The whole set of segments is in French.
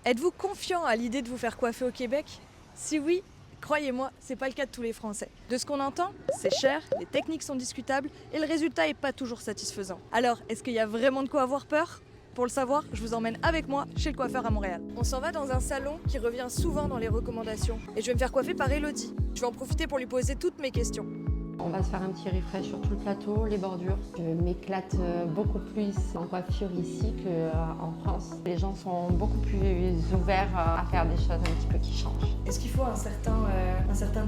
Êtes-vous confiant à l'idée de vous faire coiffer au Québec? Si oui, croyez-moi, c'est pas le cas de tous les Français. De ce qu'on entend, c'est cher, les techniques sont discutables et le résultat est pas toujours satisfaisant. Alors, est-ce qu'il y a vraiment de quoi avoir peur? Pour le savoir, je vous emmène avec moi chez le coiffeur à Montréal. On s'en va dans un salon qui revient souvent dans les recommandations et je vais me faire coiffer par Elodie. Je vais en profiter pour lui poser toutes mes questions. On va se faire un petit refresh sur tout le plateau, les bordures. Je m'éclate beaucoup plus en coiffure ici qu'en France. Les gens sont beaucoup plus ouverts à faire des choses un petit peu qui changent. Est-ce qu'il faut un certain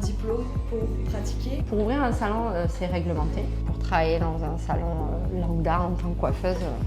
diplôme pour pratiquer? Pour ouvrir un salon, c'est réglementé. Pour travailler dans un salon lambda en tant que coiffeuse, non.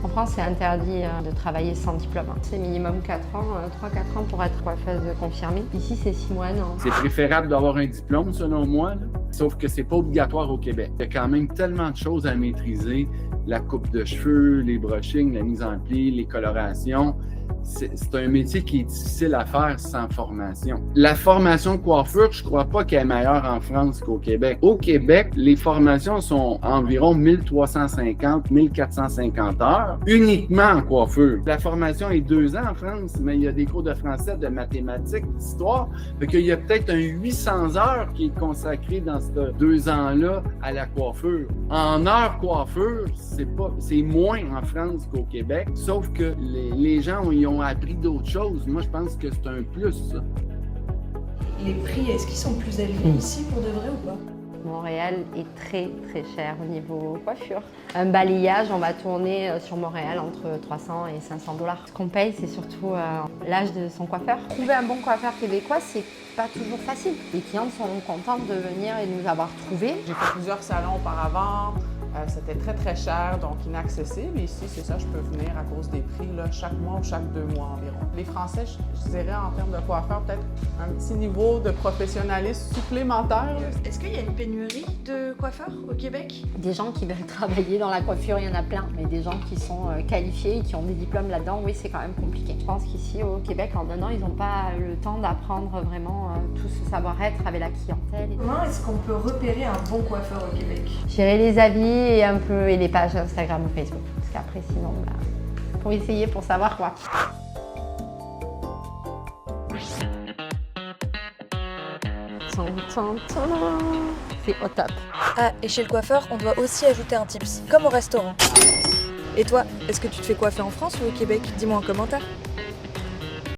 En France, c'est interdit de travailler sans diplôme. C'est minimum 4 ans, 3-4 ans pour être coiffeuse confirmée. Ici, c'est 6 mois, non. C'est préférable d'avoir un diplôme, selon moi, là. Sauf que c'est pas obligatoire au Québec. Il y a quand même tellement de choses à maîtriser. La coupe de cheveux, les brushings, la mise en pli, les colorations. C'est un métier qui est difficile à faire sans formation. La formation de coiffure, je crois pas qu'elle est meilleure en France qu'au Québec. Au Québec, les formations sont environ 1350-1450 heures, uniquement en coiffure. La formation est 2 ans en France, mais il y a des cours de français, de mathématiques, d'histoire. Fait qu'il y a peut-être un 800 heures qui est consacré dans ces 2 ans-là à la coiffure. En heures coiffure, c'est moins en France qu'au Québec, sauf que les gens ils ont appris d'autres choses. Moi, je pense que c'est un plus, ça. Les prix, est-ce qu'ils sont plus élevés ici pour de vrai ou pas? Montréal est très très cher au niveau coiffure. Un balayage, on va tourner sur Montréal entre 300 et 500 $. Ce qu'on paye, c'est surtout l'âge de son coiffeur. Trouver un bon coiffeur québécois, c'est pas toujours facile. Les clientes sont contentes de venir et de nous avoir trouvés. J'ai fait plusieurs salons auparavant. C'était très très cher, donc inaccessible. Ici, c'est ça, je peux venir à cause des prix là, chaque mois ou chaque 2 mois environ. Les Français, je dirais en termes de coiffeur, peut-être un petit niveau de professionnalisme supplémentaire. Est-ce qu'il y a une pénurie de coiffeurs au Québec? Des gens qui veulent travailler dans la coiffure, il y en a plein, mais des gens qui sont qualifiés et qui ont des diplômes là-dedans, oui, c'est quand même compliqué. Je pense qu'ici, au Québec, en 1 an, ils n'ont pas le temps d'apprendre vraiment tout ce savoir-être avec la clientèle. Comment est-ce qu'on peut repérer un bon coiffeur au Québec? Gérer les avis et les pages Instagram ou Facebook. Parce qu'après, sinon, faut essayer pour savoir quoi. C'est au top. Ah, et chez le coiffeur, on doit aussi ajouter un tips, comme au restaurant. Et toi, est-ce que tu te fais coiffer en France ou au Québec? Dis-moi en commentaire.